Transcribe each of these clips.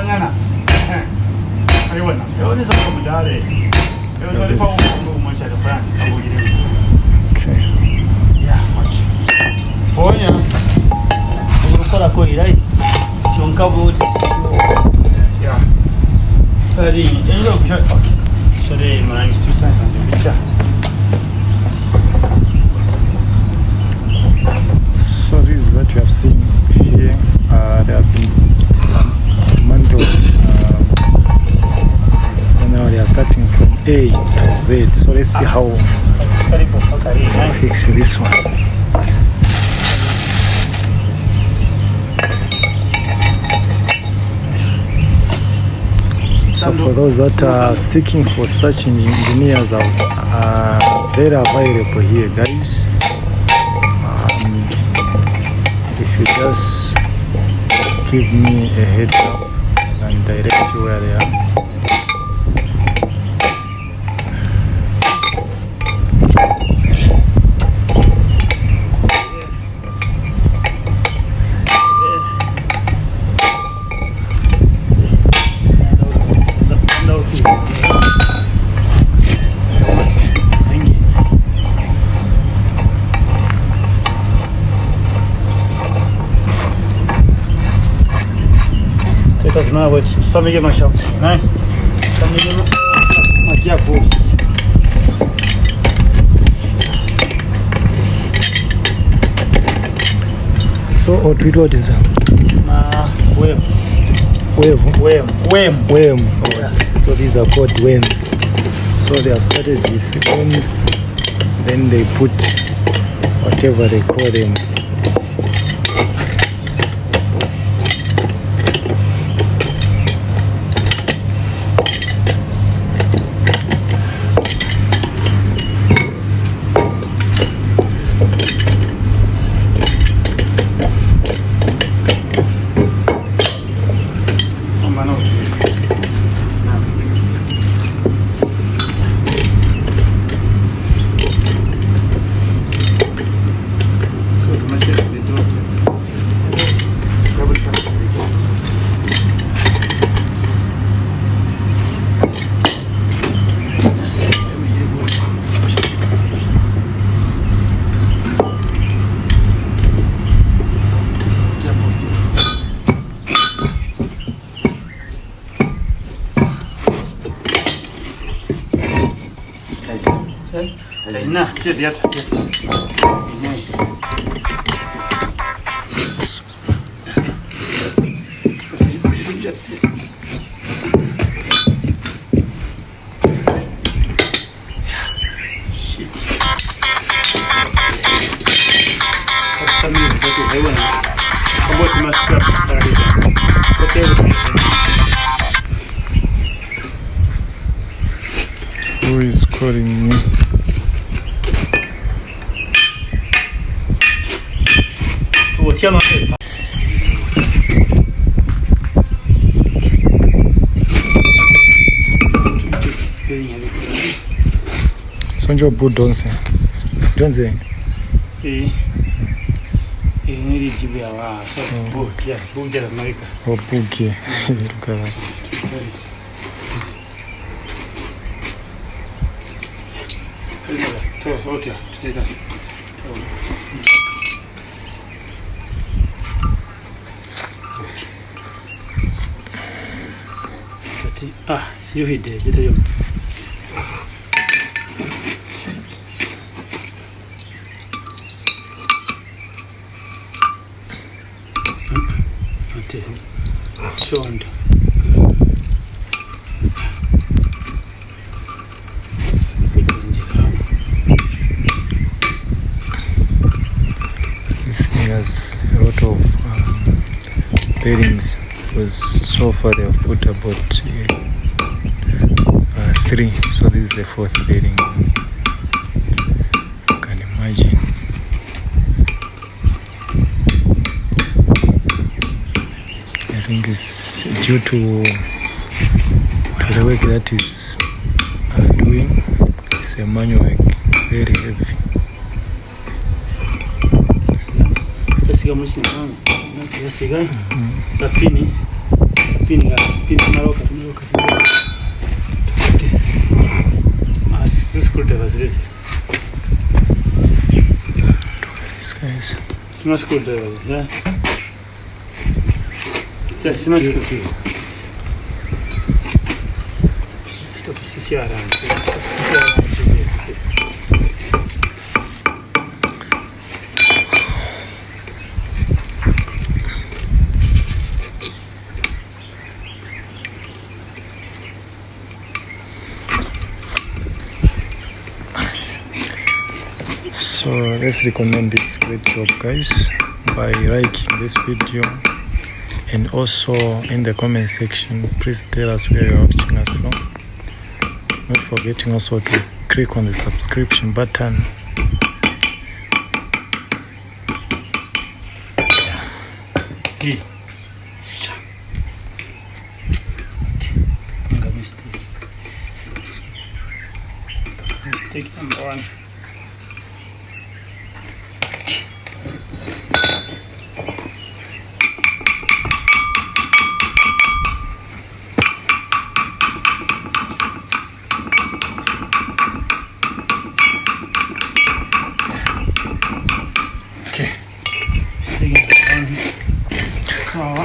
Sangana. Ahí bueno, yo en esa comunidad de yo no le pago mucha de Francia, pago dinero. Okay. Ya, much. Oye, ¿cómo para coger ahí? Si un cabo ya. Allí, ello que so they managed to sign something picture. So this is what you have seen here. There have been dismantled. And now they are starting from A to Z. So let's see how we fix this one. So for those that are seeking for such engineers, they are available here, guys. If you just give me a heads up and direct you where they are. Now with some of my shots, right? Some of my gearbox. So what is that? Wham. Oh, so these are called whams. So they have started with whams, then they put whatever they call them. Na, нет. Who is calling me? Sonjo bu donse. Donse. Ni jibu ya wa so bukia, bukia la America. Oh, bukia. Look at that. So, okay, today sio hide, jita yo. Ate. Chondo. This thing has a lot of bearings, because so far they have put about 3, so this is the 4th bearing. You can imagine. I think it's due to the work that is doing. It's a manual work, very heavy. Siga mwisho lakini spinning maroka screwdrivers this guys. Tuna screwdrivers, yeah. Stop So let's recommend this great job, guys, by liking this video, and also in the comment section please tell us where you're watching us from, not forgetting also to click on the subscription button. Mistake number 1. Okay. Mistake number 1.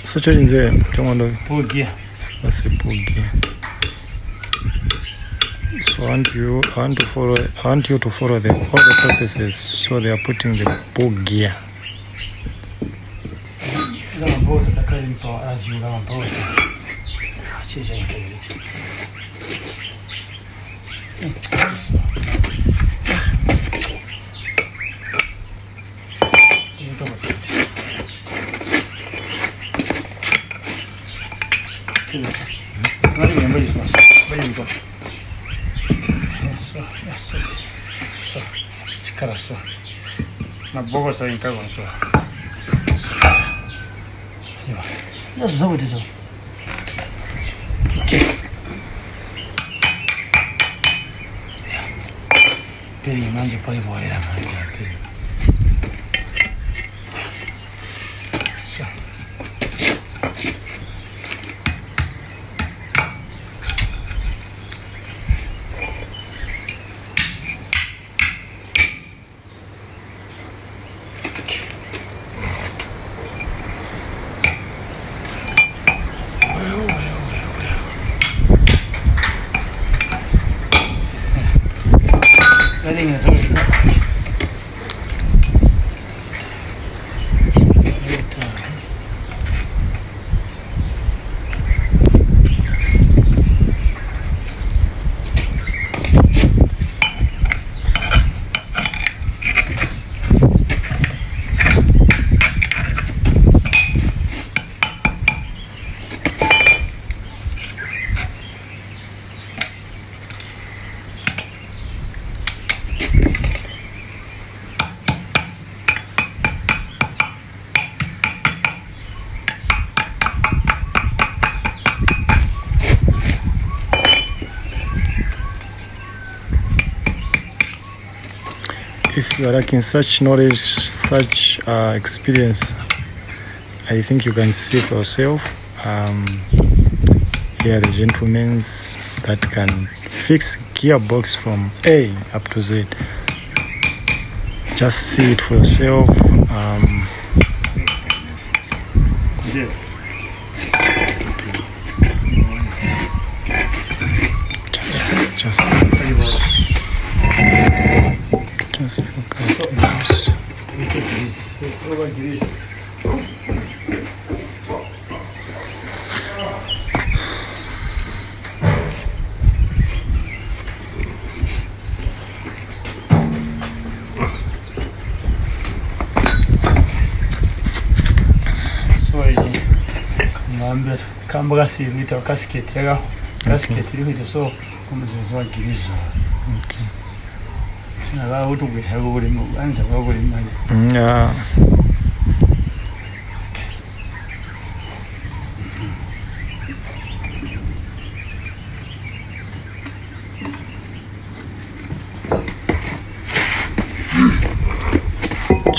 So in there, pull gear. That's a pull gear. So I want you to follow all the processes. So they are putting the pull gear. As you learn both. Na boga sa in kagon so. Ya so sabe disso. Okay. Peri manje poi vuole la manje. If you are lacking such knowledge, such experience, I think you can see for yourself. Here are the gentlemen that can fix gearbox from A up to Z. Just see it for yourself. Just look at this. Kamba si little casket, casket iliho so kumuzwa girizo. Okay. Na utu kuhebu buli anza kwa buli mali. Yeah.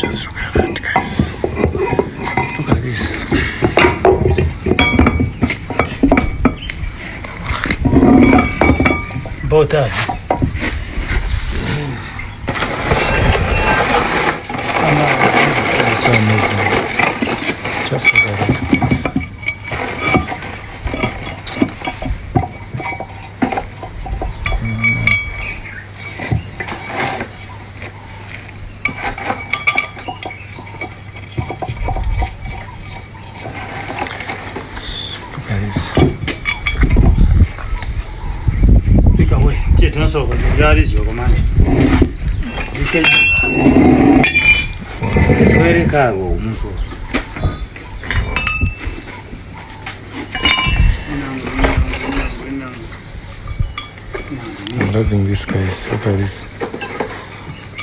Just look at that, guys. Look at this. Both are. It's so amazing. Just look at this, guys. Look at this. Pick away. Don't so good. That is your command. You can. Very cargo. I'm loving this, guys. Look at this.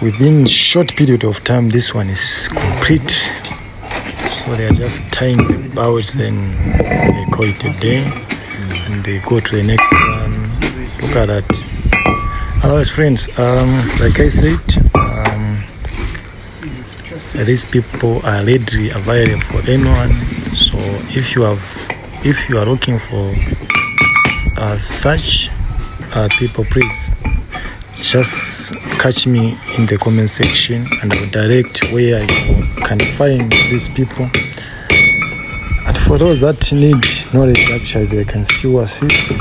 Within short period of time, this one is complete. So they are just tying the bouts, then they call it a day, and they go to the next one. Look at that. Otherwise, friends, like I said, these people are readily available for anyone. So if you are looking for such people, please just catch me in the comment section, and I will direct where you can find these people. And for those that need knowledge, actually they can still assist.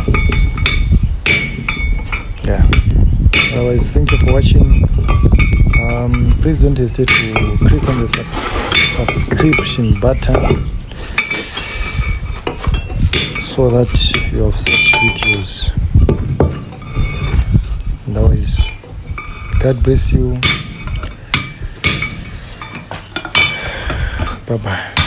Yeah. Otherwise, thank you for watching. Please don't hesitate to click on the subscription button so that you have such videos. And always, God bless you. Bye bye.